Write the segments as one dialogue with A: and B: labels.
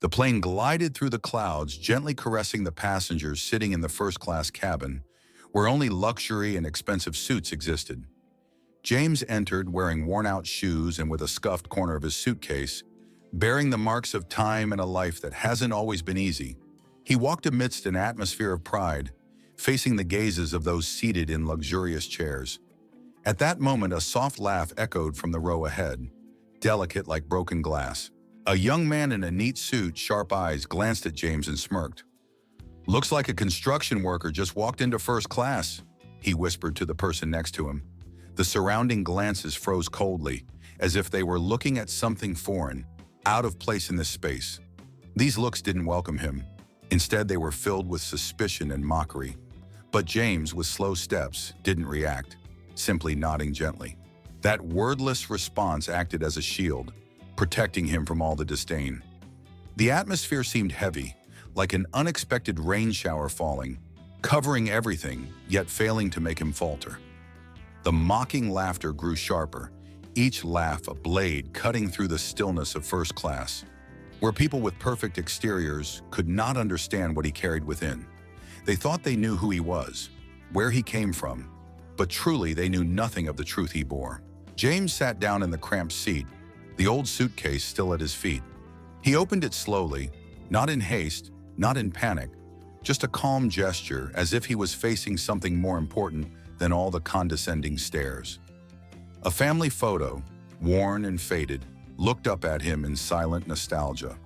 A: The plane glided through the clouds, gently caressing the passengers sitting in the first-class cabin, where only luxury and expensive suites existed. James entered wearing worn-out shoes and with a scuffed corner of his suitcase, bearing the marks of time and a life that hasn't always been easy. He walked amidst an atmosphere of pride, facing the gazes of those seated in luxurious chairs. At that moment, a soft laugh echoed from the row ahead, delicate like broken glass. A young man in a neat suit, sharp eyes, glanced at James and smirked. "Looks like a construction worker just walked into first class," he whispered to the person next to him. The surrounding glances froze coldly, as if they were looking at something foreign, out of place in this space. These looks didn't welcome him. Instead, they were filled with suspicion and mockery. But James, with slow steps, didn't react, simply nodding gently. That wordless response acted as a shield, protecting him from all the disdain. The atmosphere seemed heavy, like an unexpected rain shower falling, covering everything, yet failing to make him falter. The mocking laughter grew sharper, each laugh a blade cutting through the stillness of first class, where people with perfect exteriors could not understand what he carried within. They thought they knew who he was, where he came from, but truly they knew nothing of the truth he bore. James sat down in the cramped seat, the old suitcase still at his feet. He opened it slowly, not in haste, not in panic, just a calm gesture, as if he was facing something more important than all the condescending stares. A family photo, worn and faded, looked up at him in silent nostalgia.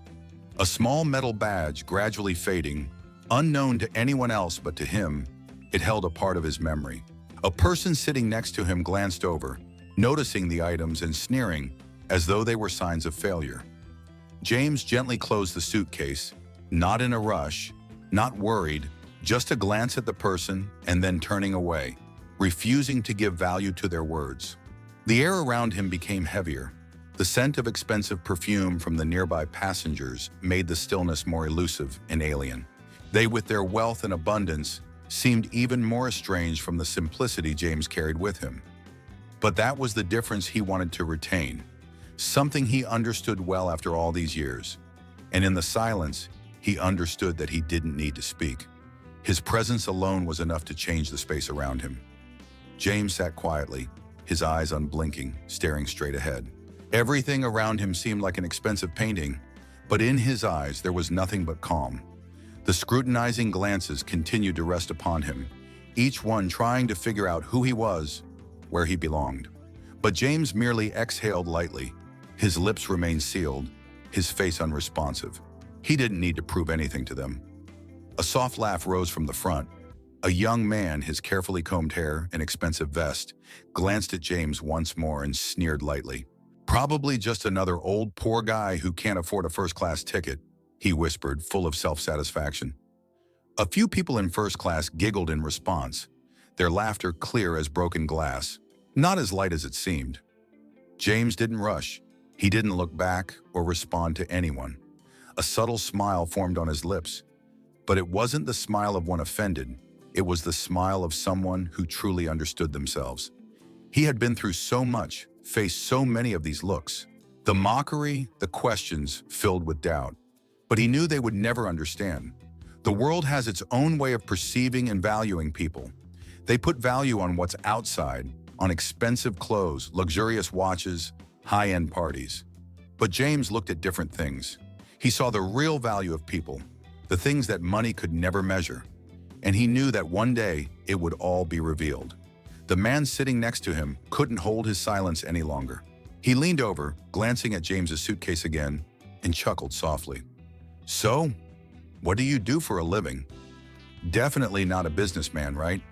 A: A small metal badge gradually fading, unknown to anyone else but to him, it held a part of his memory. A person sitting next to him glanced over, noticing the items and sneering, as though they were signs of failure. James gently closed the suitcase, not in a rush, not worried, just a glance at the person and then turning away, refusing to give value to their words. The air around him became heavier. The scent of expensive perfume from the nearby passengers made the stillness more elusive and alien. They, with their wealth and abundance, seemed even more estranged from the simplicity James carried with him. But that was the difference he wanted to retain, something he understood well after all these years. And in the silence, he understood that he didn't need to speak. His presence alone was enough to change the space around him. James sat quietly, his eyes unblinking, staring straight ahead. Everything around him seemed like an expensive painting, but in his eyes there was nothing but calm. The scrutinizing glances continued to rest upon him, each one trying to figure out who he was, where he belonged. But James merely exhaled lightly. His lips remained sealed, his face unresponsive. He didn't need to prove anything to them. A soft laugh rose from the front. A young man, his carefully combed hair and expensive vest, glanced at James once more and sneered lightly. "Probably just another old poor guy who can't afford a first-class ticket," he whispered, full of self-satisfaction. A few people in first class giggled in response, their laughter clear as broken glass, not as light as it seemed. James didn't rush. He didn't look back or respond to anyone. A subtle smile formed on his lips, but it wasn't the smile of one offended. It was the smile of someone who truly understood themselves. He had been through so much, faced so many of these looks. The mockery, the questions, filled with doubt. But he knew they would never understand. The world has its own way of perceiving and valuing people. They put value on what's outside, on expensive clothes, luxurious watches, high-end parties. But James looked at different things. He saw the real value of people, the things that money could never measure. And he knew that one day it would all be revealed. The man sitting next to him couldn't hold his silence any longer. He leaned over, glancing at James's suitcase again, and chuckled softly. "So, what do you do for a living? Definitely not a businessman, right?"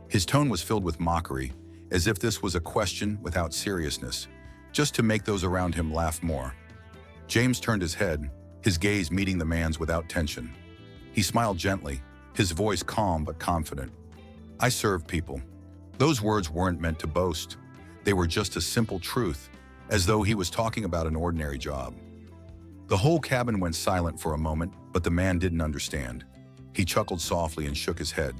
A: His tone was filled with mockery, as if this was a question without seriousness, just to make those around him laugh more. James turned his head, his gaze meeting the man's without tension. He smiled gently, his voice calm but confident. "I serve people." Those words weren't meant to boast. They were just a simple truth, as though he was talking about an ordinary job. The whole cabin went silent for a moment, but the man didn't understand. He chuckled softly and shook his head.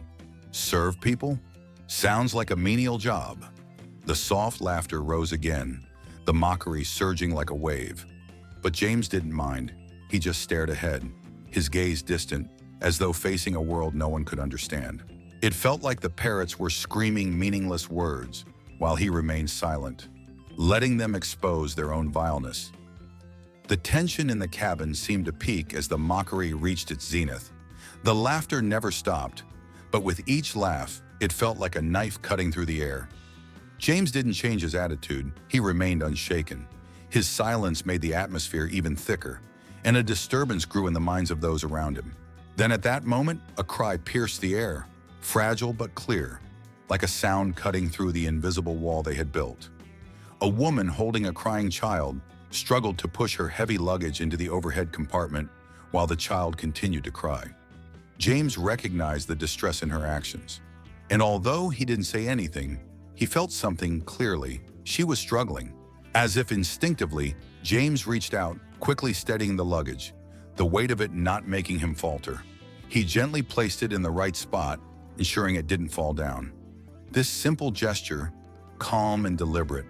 A: "Serve people? Sounds like a menial job." The soft laughter rose again, the mockery surging like a wave. But James didn't mind. he just stared ahead, his gaze distant, as though facing a world no one could understand. It felt like the parrots were screaming meaningless words, while he remained silent, letting them expose their own vileness. The tension in the cabin seemed to peak as the mockery reached its zenith. The laughter never stopped, but with each laugh, it felt like a knife cutting through the air. James didn't change his attitude, he remained unshaken. His silence made the atmosphere even thicker, and a disturbance grew in the minds of those around him. Then at that moment, a cry pierced the air, fragile but clear, like a sound cutting through the invisible wall they had built. A woman holding a crying child struggled to push her heavy luggage into the overhead compartment while the child continued to cry. James recognized the distress in her actions, and although he didn't say anything, he felt something clearly. She was struggling. As if instinctively, James reached out, quickly steadying the luggage, the weight of it not making him falter. He gently placed it in the right spot, ensuring it didn't fall down. This simple gesture, calm and deliberate,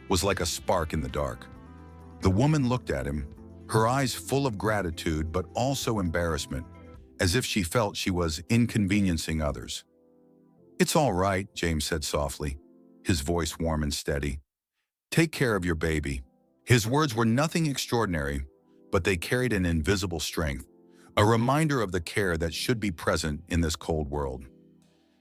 A: was like a spark in the dark. The woman looked at him, her eyes full of gratitude but also embarrassment, as if she felt she was inconveniencing others. "It's all right," James said softly, his voice warm and steady. "Take care of your baby." His words were nothing extraordinary, but they carried an invisible strength, a reminder of the care that should be present in this cold world.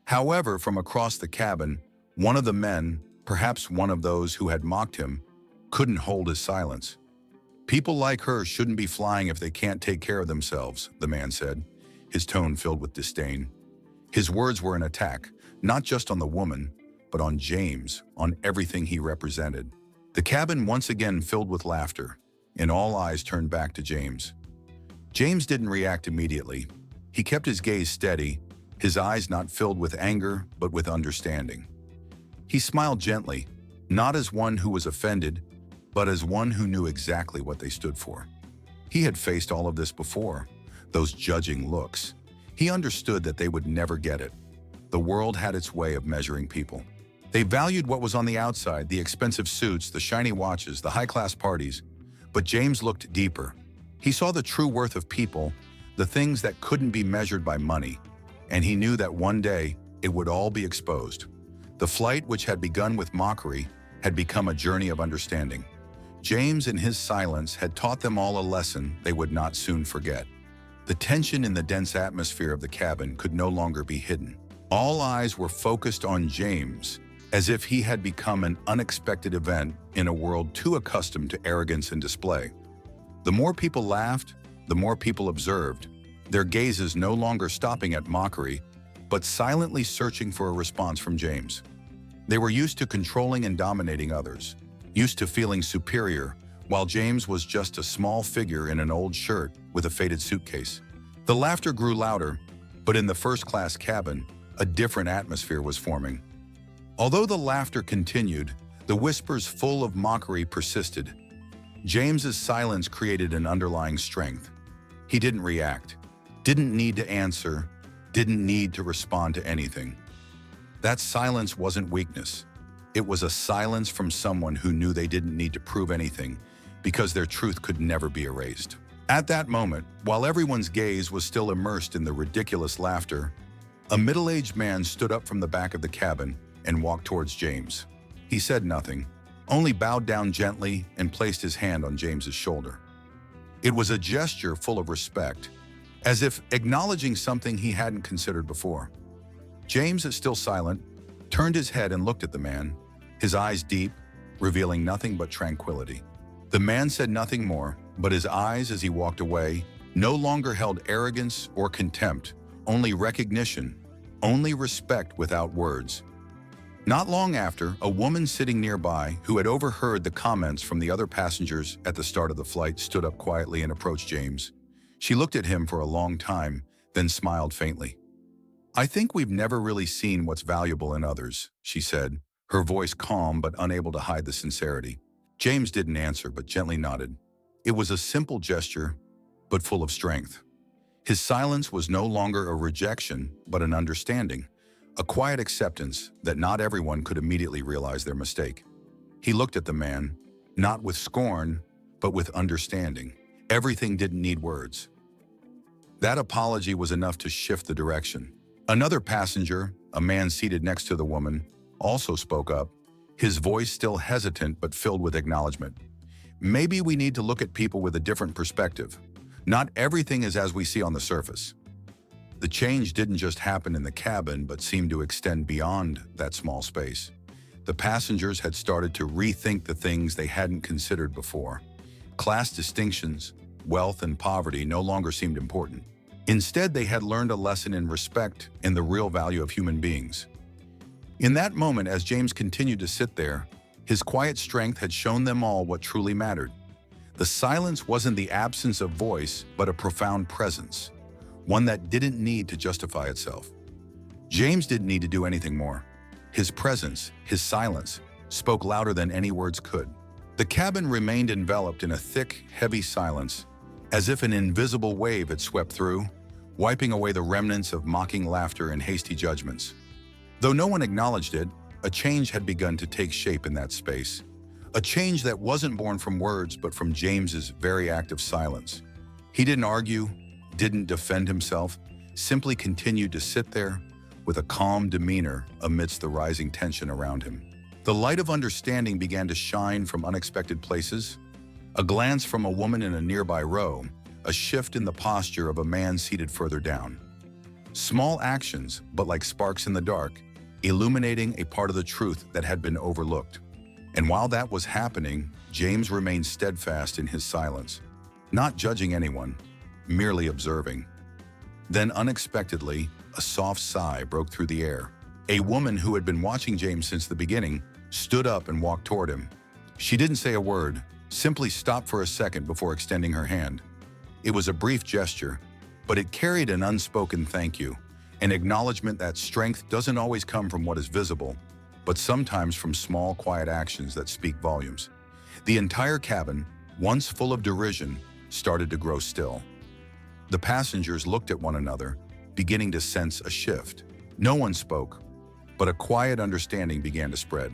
A: However, from across the cabin, one of the men, perhaps one of those who had mocked him, couldn't hold his silence. "People like her shouldn't be flying if they can't take care of themselves," the man said, his tone filled with disdain. His words were an attack, not just on the woman, but on James, on everything he represented. The cabin once again filled with laughter, and all eyes turned back to James. James didn't react immediately. He kept his gaze steady, his eyes not filled with anger, but with understanding. He smiled gently, not as one who was offended, but as one who knew exactly what they stood for. He had faced all of this before, those judging looks. He understood that they would never get it. The world had its way of measuring people. They valued what was on the outside, the expensive suits, the shiny watches, the high-class parties. But James looked deeper. He saw the true worth of people, the things that couldn't be measured by money, and he knew that one day it would all be exposed. The flight, which had begun with mockery, had become a journey of understanding. James, in his silence, had taught them all a lesson they would not soon forget. The tension in the dense atmosphere of the cabin could no longer be hidden. All eyes were focused on James, as if he had become an unexpected event in a world too accustomed to arrogance and display. The more people laughed, the more people observed, their gazes no longer stopping at mockery, but silently searching for a response from James. They were used to controlling and dominating others, used to feeling superior, while James was just a small figure in an old shirt with a faded suitcase. The laughter grew louder, but in the first-class cabin, a different atmosphere was forming. Although the laughter continued, the whispers full of mockery persisted. James's silence created an underlying strength. He didn't react, didn't need to answer, didn't need to respond to anything. That silence wasn't weakness. It was a silence from someone who knew they didn't need to prove anything because their truth could never be erased. At that moment, while everyone's gaze was still immersed in the ridiculous laughter, a middle-aged man stood up from the back of the cabin and walked towards James. He said nothing, only bowed down gently and placed his hand on James's shoulder. It was a gesture full of respect, as if acknowledging something he hadn't considered before. James, still silent, turned his head and looked at the man, his eyes deep, revealing nothing but tranquility. The man said nothing more, but his eyes as he walked away no longer held arrogance or contempt, only recognition, only respect without words. Not long after, a woman sitting nearby who had overheard the comments from the other passengers at the start of the flight stood up quietly and approached James. She looked at him for a long time, then smiled faintly. "I think we've never really seen what's valuable in others," she said, her voice calm but unable to hide the sincerity. James didn't answer but gently nodded. It was a simple gesture, but full of strength. His silence was no longer a rejection, but an understanding, a quiet acceptance that not everyone could immediately realize their mistake. He looked at the man, not with scorn, but with understanding, Everything didn't need words. That apology was enough to shift the direction. Another passenger, a man seated next to the woman, also spoke up, his voice still hesitant but filled with acknowledgement. Maybe we need to look at people with a different perspective. Not everything is as we see on the surface. The change didn't just happen in the cabin but seemed to extend beyond that small space. The passengers had started to rethink the things they hadn't considered before. Class distinctions, wealth and poverty no longer seemed important. Instead, they had learned a lesson in respect and the real value of human beings. In that moment, as James continued to sit there, his quiet strength had shown them all what truly mattered. The silence wasn't the absence of voice, but a profound presence, one that didn't need to justify itself. James didn't need to do anything more. His presence, his silence, spoke louder than any words could. The cabin remained enveloped in a thick, heavy silence, as if an invisible wave had swept through, wiping away the remnants of mocking laughter and hasty judgments. Though no one acknowledged it, a change had begun to take shape in that space. A change that wasn't born from words, but from James's very act of silence. He didn't argue, didn't defend himself, simply continued to sit there with a calm demeanor amidst the rising tension around him. The light of understanding began to shine from unexpected places. A glance from a woman in a nearby row, a shift in the posture of a man seated further down. Small actions, but like sparks in the dark, illuminating a part of the truth that had been overlooked. And while that was happening, James remained steadfast in his silence, not judging anyone, merely observing. Then unexpectedly, a soft sigh broke through the air. A woman who had been watching James since the beginning stood up and walked toward him. She didn't say a word, simply stopped for a second before extending her hand. It was a brief gesture, but it carried an unspoken thank you, an acknowledgement that strength doesn't always come from what is visible, but sometimes from small, quiet actions that speak volumes. The entire cabin, once full of derision, started to grow still. The passengers looked at one another, beginning to sense a shift. No one spoke, but a quiet understanding began to spread.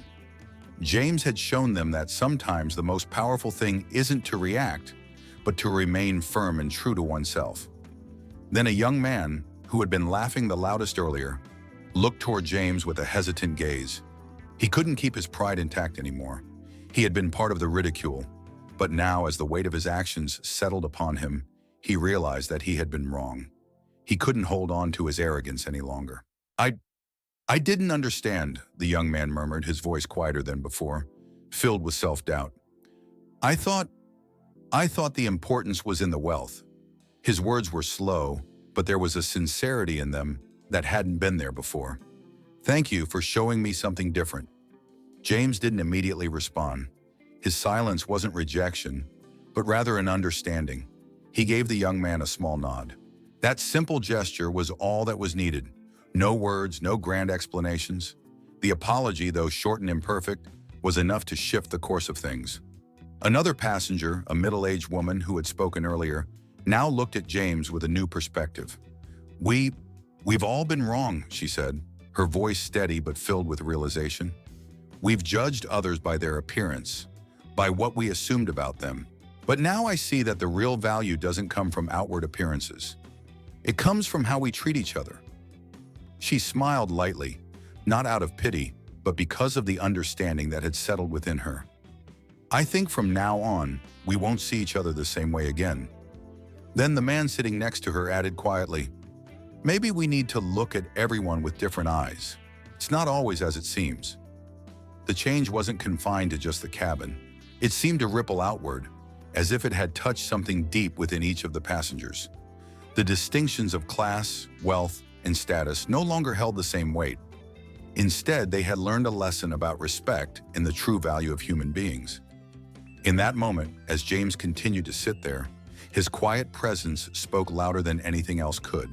A: James had shown them that sometimes the most powerful thing isn't to react, but to remain firm and true to oneself. Then a young man, who had been laughing the loudest earlier, looked toward James with a hesitant gaze. He couldn't keep his pride intact anymore. He had been part of the ridicule, but now as the weight of his actions settled upon him, he realized that he had been wrong. He couldn't hold on to his arrogance any longer. I didn't understand, the young man murmured, his voice quieter than before, filled with self-doubt. I thought the importance was in the wealth. His words were slow, but there was a sincerity in them that hadn't been there before. Thank you for showing me something different. James didn't immediately respond. His silence wasn't rejection, but rather an understanding. He gave the young man a small nod. That simple gesture was all that was needed. No words, no grand explanations. The apology, though short and imperfect, was enough to shift the course of things. Another passenger, a middle-aged woman who had spoken earlier, now looked at James with a new perspective. We've all been wrong, she said, her voice steady but filled with realization. We've judged others by their appearance, by what we assumed about them. But now I see that the real value doesn't come from outward appearances. It comes from how we treat each other. She smiled lightly, not out of pity, but because of the understanding that had settled within her. I think from now on, we won't see each other the same way again. Then the man sitting next to her added quietly, maybe we need to look at everyone with different eyes. It's not always as it seems. The change wasn't confined to just the cabin. It seemed to ripple outward, as if it had touched something deep within each of the passengers. The distinctions of class, wealth, and status no longer held the same weight. Instead, they had learned a lesson about respect and the true value of human beings. In that moment, as James continued to sit there, his quiet presence spoke louder than anything else could.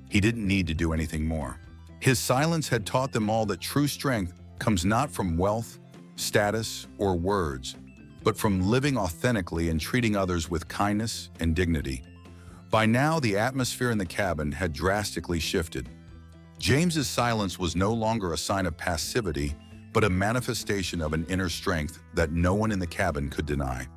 A: He didn't need to do anything more. His silence had taught them all that true strength comes not from wealth, status, or words, but from living authentically and treating others with kindness and dignity. By now, the atmosphere in the cabin had drastically shifted. James's silence was no longer a sign of passivity, but a manifestation of an inner strength that no one in the cabin could deny.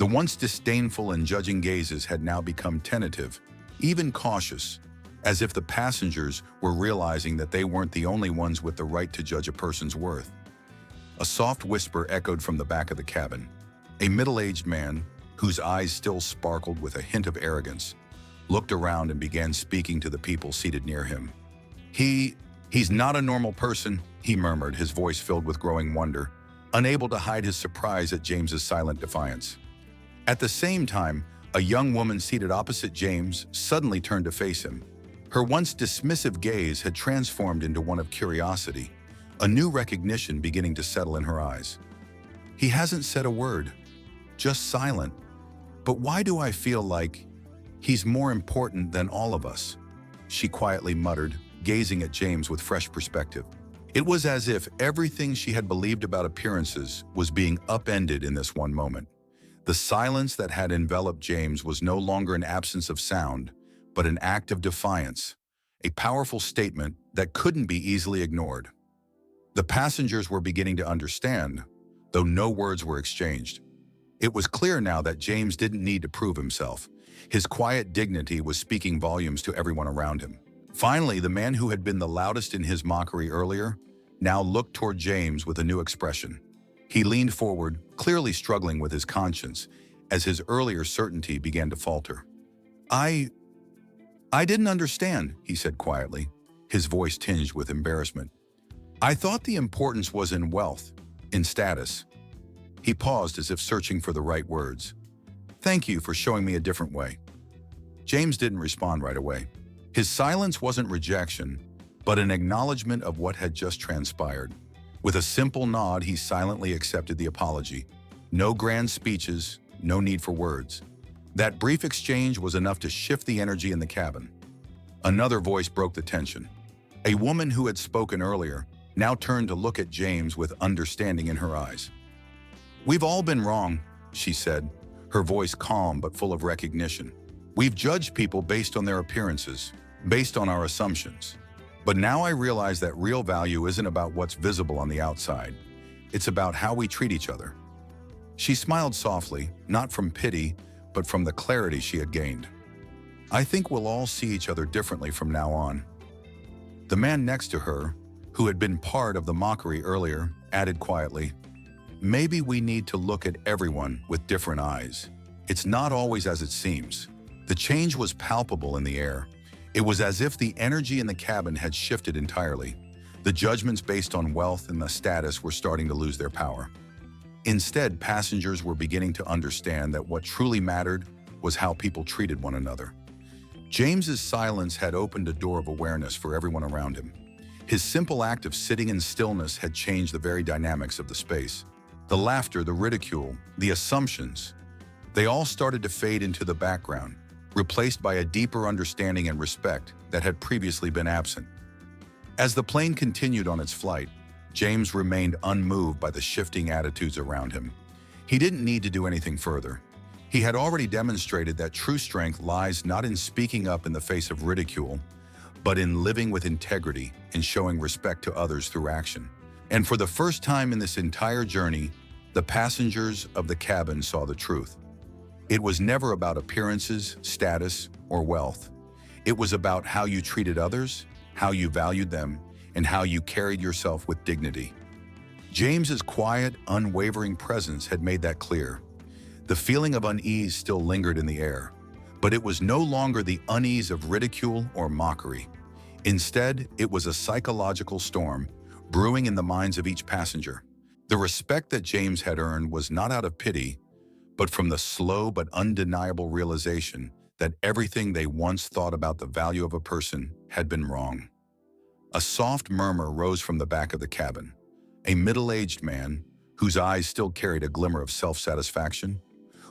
A: The once disdainful and judging gazes had now become tentative, even cautious, as if the passengers were realizing that they weren't the only ones with the right to judge a person's worth. A soft whisper echoed from the back of the cabin. A middle-aged man, whose eyes still sparkled with a hint of arrogance, looked around and began speaking to the people seated near him. He's not a normal person," he murmured, his voice filled with growing wonder, unable to hide his surprise at James's silent defiance. At the same time, a young woman seated opposite James suddenly turned to face him. Her once dismissive gaze had transformed into one of curiosity, a new recognition beginning to settle in her eyes. "He hasn't said a word, just silent. But why do I feel like he's more important than all of us?" she quietly muttered, gazing at James with fresh perspective. It was as if everything she had believed about appearances was being upended in this one moment. The silence that had enveloped James was no longer an absence of sound, but an act of defiance, a powerful statement that couldn't be easily ignored. The passengers were beginning to understand, though no words were exchanged. It was clear now that James didn't need to prove himself. His quiet dignity was speaking volumes to everyone around him. Finally, the man who had been the loudest in his mockery earlier now looked toward James with a new expression. He leaned forward, clearly struggling with his conscience, as his earlier certainty began to falter. I didn't understand," he said quietly, his voice tinged with embarrassment. "I thought the importance was in wealth, in status." He paused as if searching for the right words. "Thank you for showing me a different way." James didn't respond right away. His silence wasn't rejection, but an acknowledgement of what had just transpired. With a simple nod, he silently accepted the apology. No grand speeches, no need for words. That brief exchange was enough to shift the energy in the cabin. Another voice broke the tension. A woman who had spoken earlier now turned to look at James with understanding in her eyes. "We've all been wrong," she said, her voice calm but full of recognition. "We've judged people based on their appearances, based on our assumptions. But now I realize that real value isn't about what's visible on the outside. It's about how we treat each other." She smiled softly, not from pity, but from the clarity she had gained. "I think we'll all see each other differently from now on." The man next to her, who had been part of the mockery earlier, added quietly, "Maybe we need to look at everyone with different eyes. It's not always as it seems." The change was palpable in the air. It was as if the energy in the cabin had shifted entirely. The judgments based on wealth and the status were starting to lose their power. Instead, passengers were beginning to understand that what truly mattered was how people treated one another. James's silence had opened a door of awareness for everyone around him. His simple act of sitting in stillness had changed the very dynamics of the space. The laughter, the ridicule, the assumptions, they all started to fade into the background, replaced by a deeper understanding and respect that had previously been absent. As the plane continued on its flight, James remained unmoved by the shifting attitudes around him. He didn't need to do anything further. He had already demonstrated that true strength lies not in speaking up in the face of ridicule, but in living with integrity and showing respect to others through action. And for the first time in this entire journey, the passengers of the cabin saw the truth. It was never about appearances, status, or wealth. It was about how you treated others, how you valued them, and how you carried yourself with dignity. James's quiet, unwavering presence had made that clear. The feeling of unease still lingered in the air, but it was no longer the unease of ridicule or mockery. Instead, it was a psychological storm brewing in the minds of each passenger. The respect that James had earned was not out of pity, but from the slow but undeniable realization that everything they once thought about the value of a person had been wrong. A soft murmur rose from the back of the cabin. A middle-aged man, whose eyes still carried a glimmer of self-satisfaction,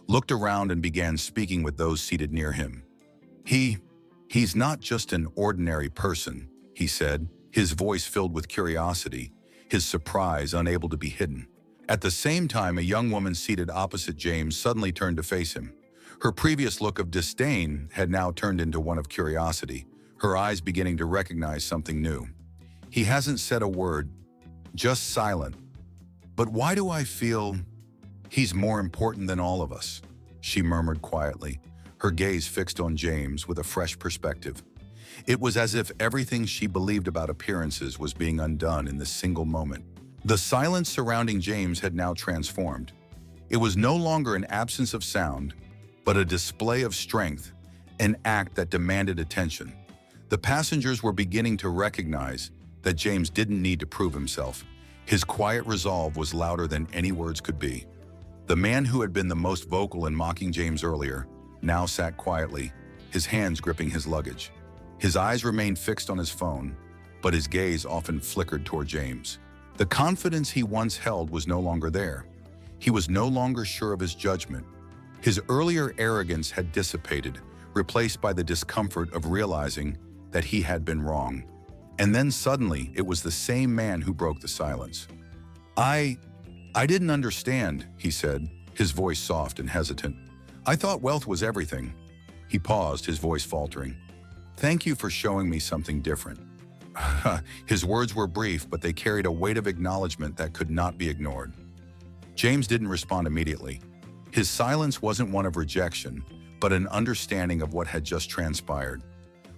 A: looked around and began speaking with those seated near him. He's not just an ordinary person," he said, his voice filled with curiosity, his surprise unable to be hidden. At the same time, a young woman seated opposite James suddenly turned to face him. Her previous look of disdain had now turned into one of curiosity, her eyes beginning to recognize something new. "He hasn't said a word, just silent. But why do I feel he's more important than all of us?" she murmured quietly, her gaze fixed on James with a fresh perspective. It was as if everything she believed about appearances was being undone in this single moment. The silence surrounding James had now transformed. It was no longer an absence of sound, but a display of strength, an act that demanded attention. The passengers were beginning to recognize that James didn't need to prove himself. His quiet resolve was louder than any words could be. The man who had been the most vocal in mocking James earlier now sat quietly, his hands gripping his luggage. His eyes remained fixed on his phone, but his gaze often flickered toward James. The confidence he once held was no longer there. He was no longer sure of his judgment. His earlier arrogance had dissipated, replaced by the discomfort of realizing that he had been wrong. And then suddenly, it was the same man who broke the silence. I didn't understand," he said, his voice soft and hesitant. "I thought wealth was everything." He paused, his voice faltering. "Thank you for showing me something different." His words were brief, but they carried a weight of acknowledgement that could not be ignored. James didn't respond immediately. His silence wasn't one of rejection, but an understanding of what had just transpired.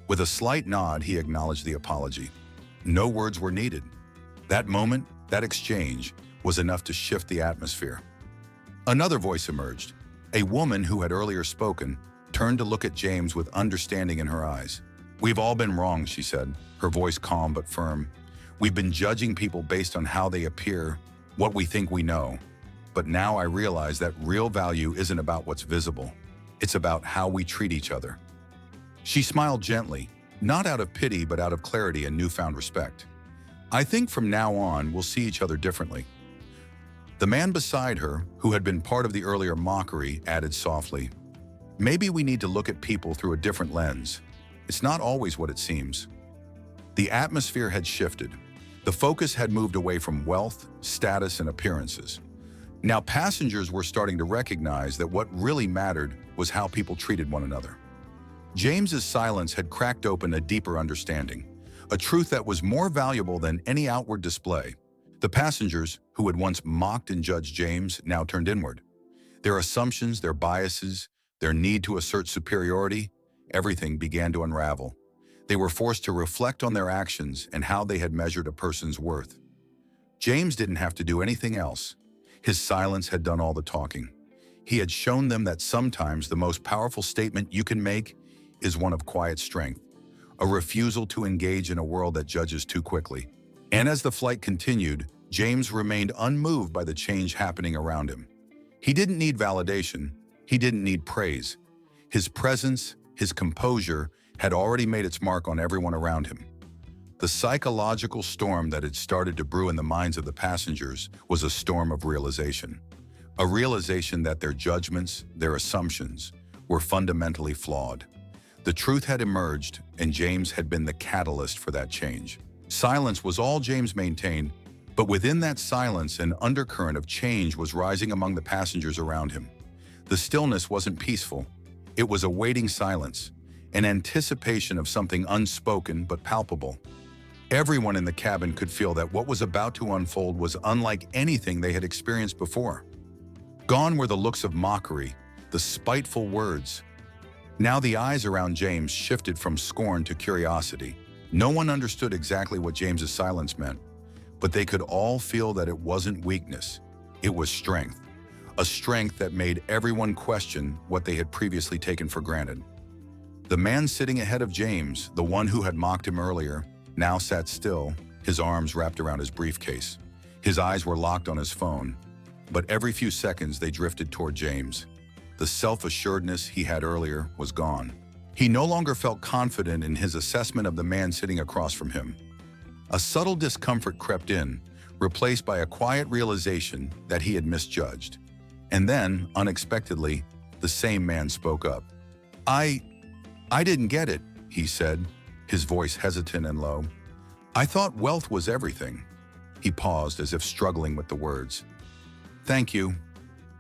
A: With a slight nod, he acknowledged the apology. No words were needed. That moment, that exchange, was enough to shift the atmosphere. Another voice emerged. A woman who had earlier spoken turned to look at James with understanding in her eyes. "We've all been wrong," she said, her voice calm but firm. "We've been judging people based on how they appear, what we think we know. But now I realize that real value isn't about what's visible. It's about how we treat each other." She smiled gently, not out of pity but out of clarity and newfound respect. "I think from now on we'll see each other differently." The man beside her, who had been part of the earlier mockery, added softly, "Maybe we need to look at people through a different lens. It's not always what it seems." The atmosphere had shifted. The focus had moved away from wealth, status, and appearances. Now passengers were starting to recognize that what really mattered was how people treated one another. James's silence had cracked open a deeper understanding, a truth that was more valuable than any outward display. The passengers, who had once mocked and judged James, now turned inward. Their assumptions, their biases, their need to assert superiority, everything began to unravel. They were forced to reflect on their actions and how they had measured a person's worth. James didn't have to do anything else. His silence had done all the talking. He had shown them that sometimes the most powerful statement you can make is one of quiet strength, a refusal to engage in a world that judges too quickly. And as the flight continued, James remained unmoved by the change happening around him. He didn't need validation. He didn't need praise. His presence, his composure, had already made its mark on everyone around him. The psychological storm that had started to brew in the minds of the passengers was a storm of realization. A realization that their judgments, their assumptions, were fundamentally flawed. The truth had emerged, and James had been the catalyst for that change. Silence was all James maintained, but within that silence, an undercurrent of change was rising among the passengers around him. The stillness wasn't peaceful. It was a waiting silence, an anticipation of something unspoken but palpable. Everyone in the cabin could feel that what was about to unfold was unlike anything they had experienced before. Gone were the looks of mockery, the spiteful words. Now the eyes around James shifted from scorn to curiosity. No one understood exactly what James's silence meant, but they could all feel that it wasn't weakness. It was strength, a strength that made everyone question what they had previously taken for granted. The man sitting ahead of James, the one who had mocked him earlier, now sat still, his arms wrapped around his briefcase. His eyes were locked on his phone, but every few seconds they drifted toward James. The self-assuredness he had earlier was gone. He no longer felt confident in his assessment of the man sitting across from him. A subtle discomfort crept in, replaced by a quiet realization that he had misjudged. And then, unexpectedly, the same man spoke up. I didn't get it," he said, his voice hesitant and low. "I thought wealth was everything." He paused as if struggling with the words. "Thank you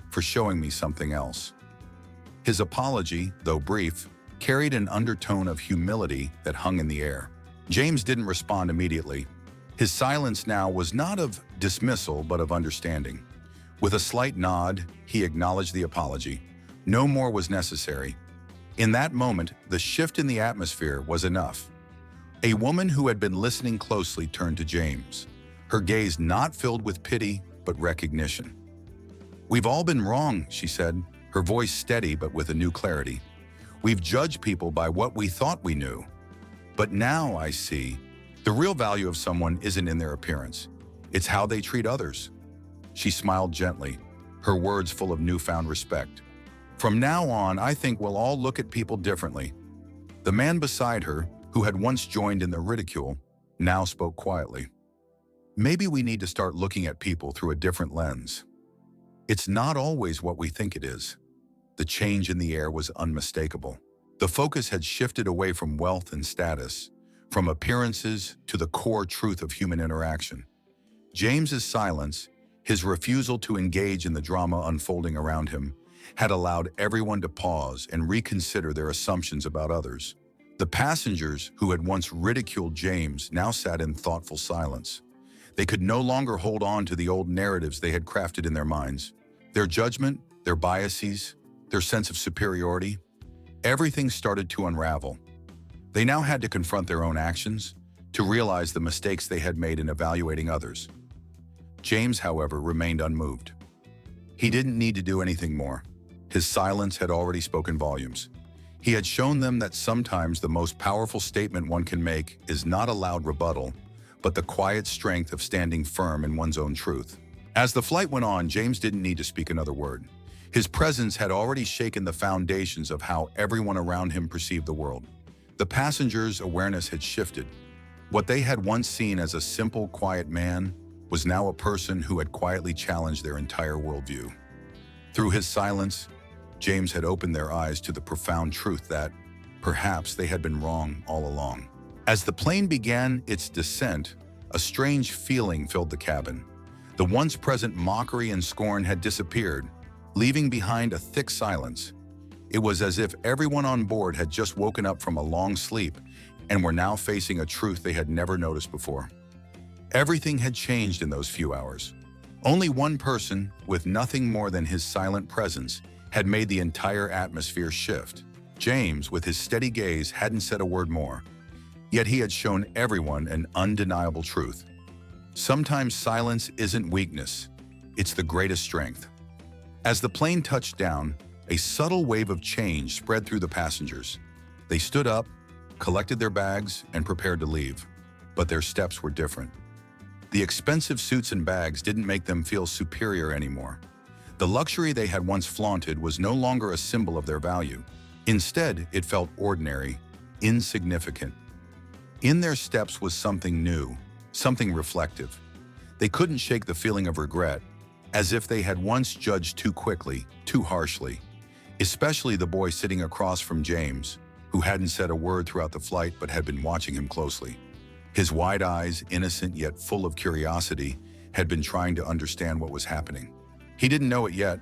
A: for showing me something else." His apology, though brief, carried an undertone of humility that hung in the air. James didn't respond immediately. His silence now was not of dismissal but of understanding. With a slight nod, he acknowledged the apology, No more was necessary. In that moment, the shift in the atmosphere was enough. A woman who had been listening closely turned to James, her gaze not filled with pity, but recognition. "We've all been wrong," she said, her voice steady but with a new clarity. "We've judged people by what we thought we knew. But now I see, the real value of someone isn't in their appearance. It's how they treat others." She smiled gently, her words full of newfound respect. "From now on, I think we'll all look at people differently." The man beside her, who had once joined in the ridicule, now spoke quietly. "Maybe we need to start looking at people through a different lens. It's not always what we think it is." The change in the air was unmistakable. The focus had shifted away from wealth and status, from appearances to the core truth of human interaction. James's silence, his refusal to engage in the drama unfolding around him, had allowed everyone to pause and reconsider their assumptions about others. The passengers who had once ridiculed James now sat in thoughtful silence. They could no longer hold on to the old narratives they had crafted in their minds. Their judgment, their biases, their sense of superiority, everything started to unravel. They now had to confront their own actions, to realize the mistakes they had made in evaluating others. James, however, remained unmoved. He didn't need to do anything more. His silence had already spoken volumes. He had shown them that sometimes the most powerful statement one can make is not a loud rebuttal, but the quiet strength of standing firm in one's own truth. As the flight went on, James didn't need to speak another word. His presence had already shaken the foundations of how everyone around him perceived the world. The passengers' awareness had shifted. What they had once seen as a simple, quiet man was now a person who had quietly challenged their entire worldview. Through his silence, James had opened their eyes to the profound truth that, perhaps, they had been wrong all along. As the plane began its descent, a strange feeling filled the cabin. The once present mockery and scorn had disappeared, leaving behind a thick silence. It was as if everyone on board had just woken up from a long sleep and were now facing a truth they had never noticed before. Everything had changed in those few hours. Only one person, with nothing more than his silent presence, had made the entire atmosphere shift. James, with his steady gaze, hadn't said a word more. Yet he had shown everyone an undeniable truth. Sometimes silence isn't weakness, it's the greatest strength. As the plane touched down, a subtle wave of change spread through the passengers. They stood up, collected their bags, and prepared to leave. But their steps were different. The expensive suits and bags didn't make them feel superior anymore. The luxury they had once flaunted was no longer a symbol of their value. Instead, it felt ordinary, insignificant. In their steps was something new, something reflective. They couldn't shake the feeling of regret, as if they had once judged too quickly, too harshly. Especially the boy sitting across from James, who hadn't said a word throughout the flight but had been watching him closely. His wide eyes, innocent yet full of curiosity, had been trying to understand what was happening. He didn't know it yet,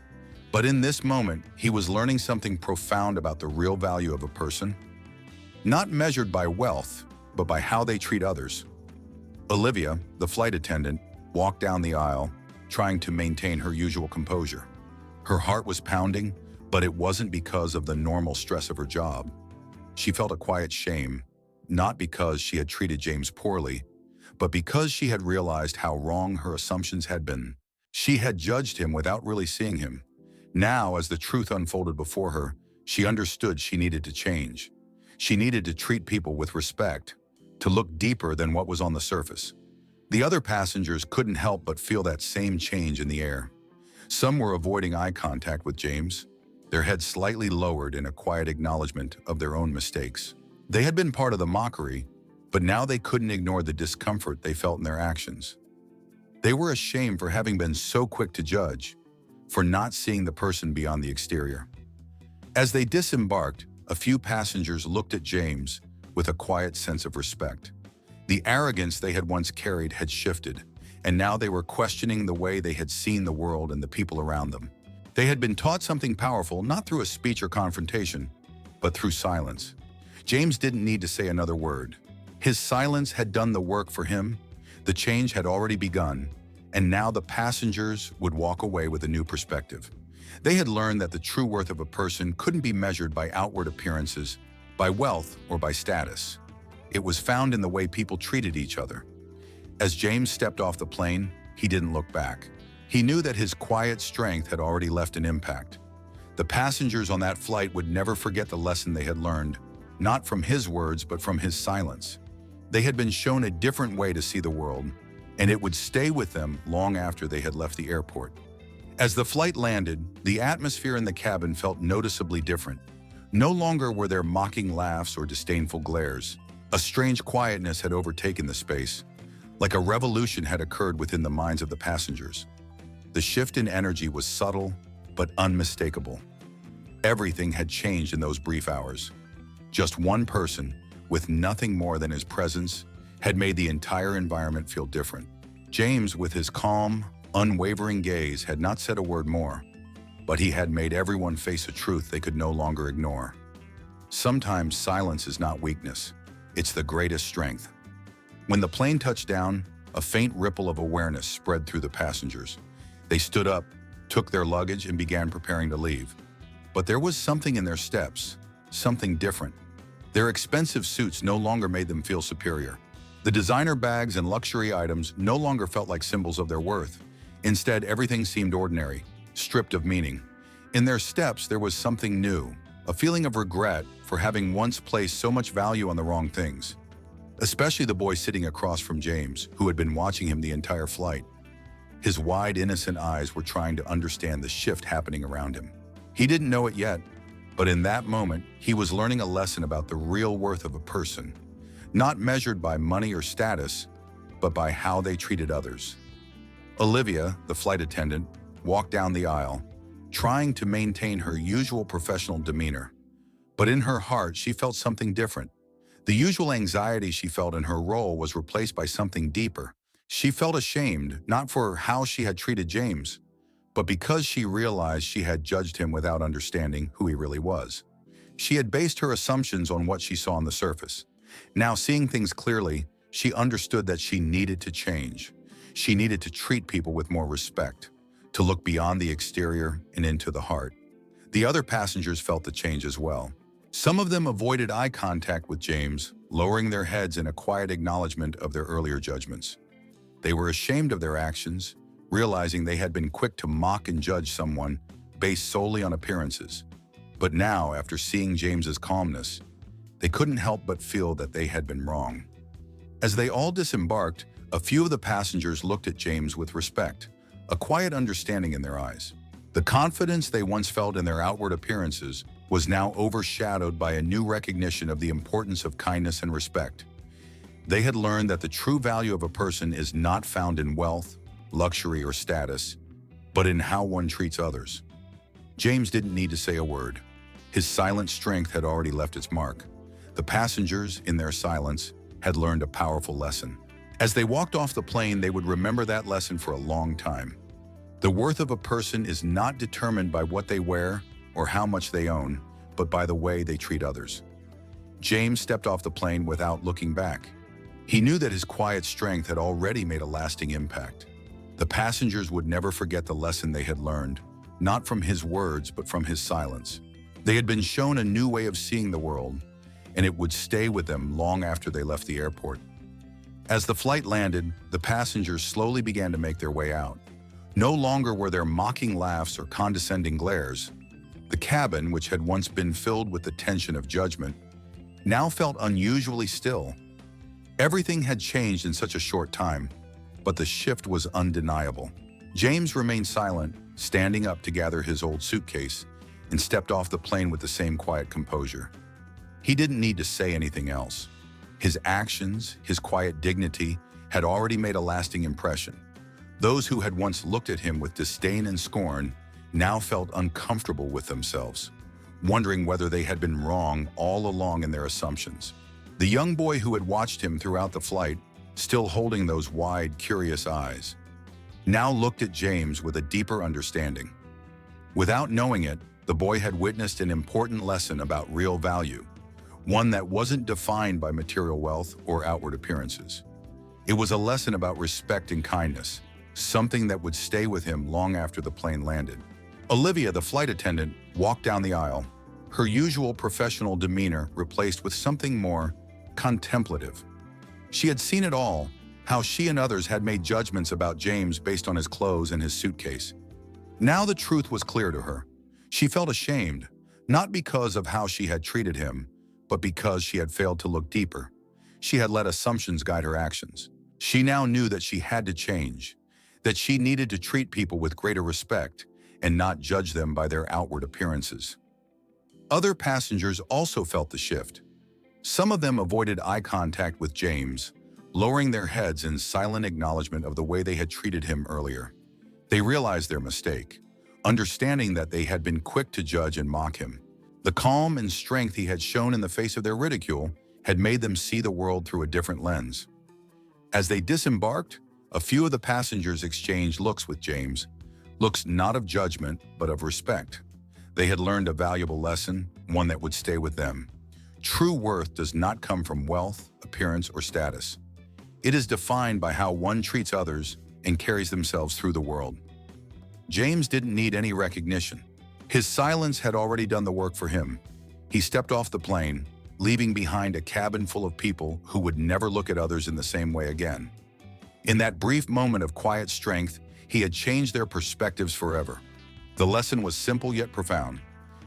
A: but in this moment, he was learning something profound about the real value of a person. Not measured by wealth, but by how they treat others. Olivia, the flight attendant, walked down the aisle, trying to maintain her usual composure. Her heart was pounding, but it wasn't because of the normal stress of her job. She felt a quiet shame, not because she had treated James poorly, but because she had realized how wrong her assumptions had been. She had judged him without really seeing him. Now, as the truth unfolded before her, she understood she needed to change. She needed to treat people with respect, to look deeper than what was on the surface. The other passengers couldn't help but feel that same change in the air. Some were avoiding eye contact with James, their heads slightly lowered in a quiet acknowledgement of their own mistakes. They had been part of the mockery, but now they couldn't ignore the discomfort they felt in their actions. They were ashamed for having been so quick to judge, for not seeing the person beyond the exterior. As they disembarked, a few passengers looked at James with a quiet sense of respect. The arrogance they had once carried had shifted, and now they were questioning the way they had seen the world and the people around them. They had been taught something powerful, not through a speech or confrontation, but through silence. James didn't need to say another word. His silence had done the work for him. The change had already begun, and now the passengers would walk away with a new perspective. They had learned that the true worth of a person couldn't be measured by outward appearances, by wealth, or by status. It was found in the way people treated each other. As James stepped off the plane, he didn't look back. He knew that his quiet strength had already left an impact. The passengers on that flight would never forget the lesson they had learned, not from his words, but from his silence. They had been shown a different way to see the world, and it would stay with them long after they had left the airport. As the flight landed, the atmosphere in the cabin felt noticeably different. No longer were there mocking laughs or disdainful glares. A strange quietness had overtaken the space, like a revolution had occurred within the minds of the passengers. The shift in energy was subtle, but unmistakable. Everything had changed in those brief hours. Just one person, with nothing more than his presence, had made the entire environment feel different. James, with his calm, unwavering gaze, had not said a word more, but he had made everyone face a truth they could no longer ignore. Sometimes silence is not weakness, it's the greatest strength. When the plane touched down, a faint ripple of awareness spread through the passengers. They stood up, took their luggage, and began preparing to leave. But there was something in their steps, something different. Their expensive suits no longer made them feel superior. The designer bags and luxury items no longer felt like symbols of their worth. Instead, everything seemed ordinary, stripped of meaning. In their steps, there was something new, a feeling of regret for having once placed so much value on the wrong things. Especially the boy sitting across from James, who had been watching him the entire flight. His wide, innocent eyes were trying to understand the shift happening around him. He didn't know it yet, but in that moment, he was learning a lesson about the real worth of a person, not measured by money or status, but by how they treated others. Olivia, the flight attendant, walked down the aisle, trying to maintain her usual professional demeanor. But in her heart, she felt something different. The usual anxiety she felt in her role was replaced by something deeper. She felt ashamed, not for how she had treated James, but because she realized she had judged him without understanding who he really was. She had based her assumptions on what she saw on the surface. Now, seeing things clearly, she understood that she needed to change. She needed to treat people with more respect, to look beyond the exterior and into the heart. The other passengers felt the change as well. Some of them avoided eye contact with James, lowering their heads in a quiet acknowledgement of their earlier judgments. They were ashamed of their actions, realizing they had been quick to mock and judge someone based solely on appearances. But now, after seeing James's calmness, they couldn't help but feel that they had been wrong. As they all disembarked, a few of the passengers looked at James with respect, a quiet understanding in their eyes. The confidence they once felt in their outward appearances was now overshadowed by a new recognition of the importance of kindness and respect. They had learned that the true value of a person is not found in wealth, luxury, or status, but in how one treats others. James didn't need to say a word. His silent strength had already left its mark. The passengers, in their silence, had learned a powerful lesson. As they walked off the plane, they would remember that lesson for a long time. The worth of a person is not determined by what they wear or how much they own, but by the way they treat others. James stepped off the plane without looking back. He knew that his quiet strength had already made a lasting impact. The passengers would never forget the lesson they had learned, not from his words, but from his silence. They had been shown a new way of seeing the world, and it would stay with them long after they left the airport. As the flight landed, the passengers slowly began to make their way out. No longer were there mocking laughs or condescending glares. The cabin, which had once been filled with the tension of judgment, now felt unusually still. Everything had changed in such a short time, but the shift was undeniable. James remained silent, standing up to gather his old suitcase, and stepped off the plane with the same quiet composure. He didn't need to say anything else. His actions, his quiet dignity, had already made a lasting impression. Those who had once looked at him with disdain and scorn now felt uncomfortable with themselves, wondering whether they had been wrong all along in their assumptions. The young boy who had watched him throughout the flight, still holding those wide, curious eyes, now looked at James with a deeper understanding. Without knowing it, the boy had witnessed an important lesson about real value, one that wasn't defined by material wealth or outward appearances. It was a lesson about respect and kindness, something that would stay with him long after the plane landed. Olivia, the flight attendant, walked down the aisle, her usual professional demeanor replaced with something more contemplative. She had seen it all, how she and others had made judgments about James based on his clothes and his suitcase. Now the truth was clear to her. She felt ashamed, not because of how she had treated him, but because she had failed to look deeper. She had let assumptions guide her actions. She now knew that she had to change, that she needed to treat people with greater respect and not judge them by their outward appearances. Other passengers also felt the shift. Some of them avoided eye contact with James, lowering their heads in silent acknowledgement of the way they had treated him earlier. They realized their mistake, understanding that they had been quick to judge and mock him. The calm and strength he had shown in the face of their ridicule had made them see the world through a different lens. As they disembarked, a few of the passengers exchanged looks with James, looks not of judgment, but of respect. They had learned a valuable lesson, one that would stay with them. True worth does not come from wealth, appearance, or status. It is defined by how one treats others and carries themselves through the world. James didn't need any recognition. His silence had already done the work for him. He stepped off the plane, leaving behind a cabin full of people who would never look at others in the same way again. In that brief moment of quiet strength, he had changed their perspectives forever. The lesson was simple yet profound.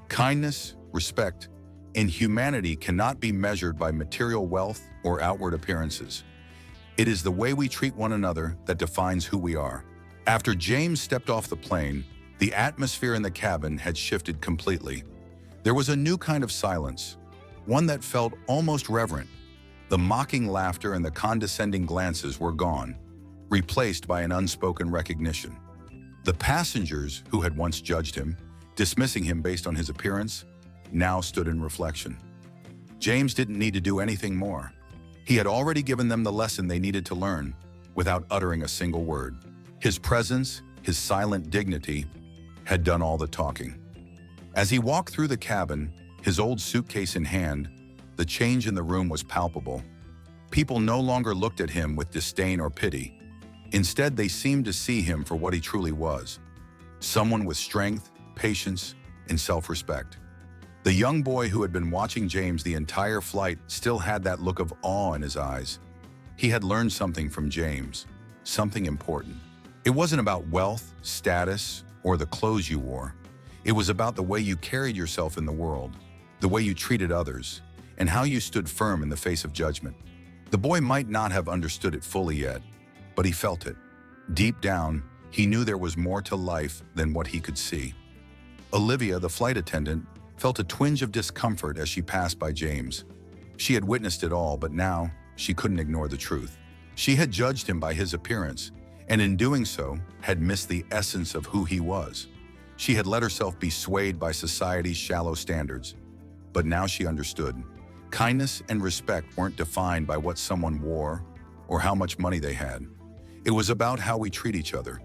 A: Kindness, respect, and humanity cannot be measured by material wealth or outward appearances. It is the way we treat one another that defines who we are. After James stepped off the plane, the atmosphere in the cabin had shifted completely. There was a new kind of silence, one that felt almost reverent. The mocking laughter and the condescending glances were gone, replaced by an unspoken recognition. The passengers who had once judged him, dismissing him based on his appearance, now stood in reflection. James didn't need to do anything more. He had already given them the lesson they needed to learn without uttering a single word. His presence, his silent dignity, had done all the talking. As he walked through the cabin, his old suitcase in hand, the change in the room was palpable. People no longer looked at him with disdain or pity. Instead, they seemed to see him for what he truly was, someone with strength, patience, and self-respect. The young boy who had been watching James the entire flight still had that look of awe in his eyes. He had learned something from James, something important. It wasn't about wealth, status, or the clothes you wore. It was about the way you carried yourself in the world, the way you treated others, and how you stood firm in the face of judgment. The boy might not have understood it fully yet, but he felt it. Deep down, he knew there was more to life than what he could see. Olivia, the flight attendant, felt a twinge of discomfort as she passed by James. She had witnessed it all, but now she couldn't ignore the truth. She had judged him by his appearance, and in doing so, had missed the essence of who he was. She had let herself be swayed by society's shallow standards. But now she understood. Kindness and respect weren't defined by what someone wore or how much money they had. It was about how we treat each other.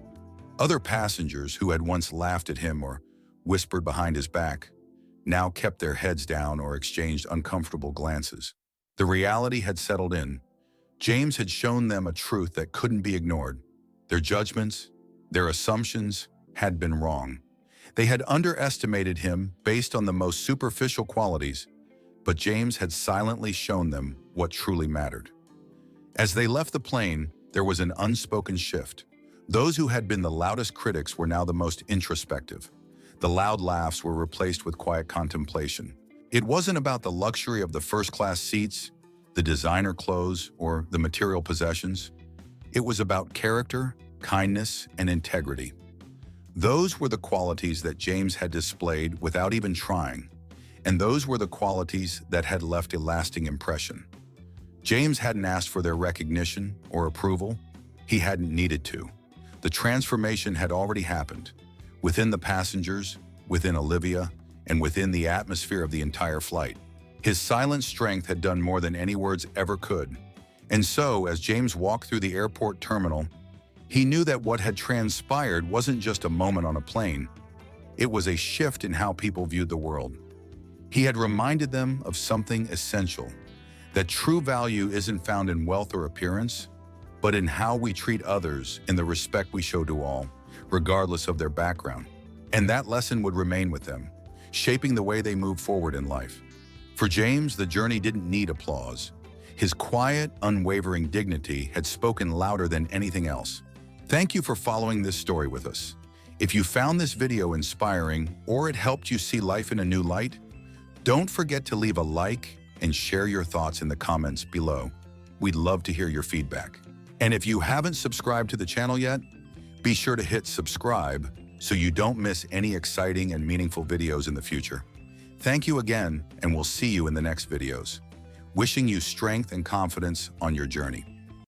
A: Other passengers who had once laughed at him or whispered behind his back now kept their heads down or exchanged uncomfortable glances. The reality had settled in. James had shown them a truth that couldn't be ignored. Their judgments, their assumptions had been wrong. They had underestimated him based on the most superficial qualities, but James had silently shown them what truly mattered. As they left the plane, there was an unspoken shift. Those who had been the loudest critics were now the most introspective. The loud laughs were replaced with quiet contemplation. It wasn't about the luxury of the first-class seats, the designer clothes, or the material possessions. It was about character, kindness, and integrity. Those were the qualities that James had displayed without even trying, and those were the qualities that had left a lasting impression. James hadn't asked for their recognition or approval. He hadn't needed to. The transformation had already happened. Within the passengers, within Olivia, and within the atmosphere of the entire flight. His silent strength had done more than any words ever could. And so, as James walked through the airport terminal, he knew that what had transpired wasn't just a moment on a plane. It was a shift in how people viewed the world. He had reminded them of something essential, that true value isn't found in wealth or appearance, but in how we treat others and the respect we show to all, regardless of their background. And that lesson would remain with them, shaping the way they move forward in life. For James, the journey didn't need applause. His quiet, unwavering dignity had spoken louder than anything else. Thank you for following this story with us. If you found this video inspiring or it helped you see life in a new light, don't forget to leave a like and share your thoughts in the comments below. We'd love to hear your feedback. And if you haven't subscribed to the channel yet, be sure to hit subscribe so you don't miss any exciting and meaningful videos in the future. Thank you again, and we'll see you in the next videos. Wishing you strength and confidence on your journey.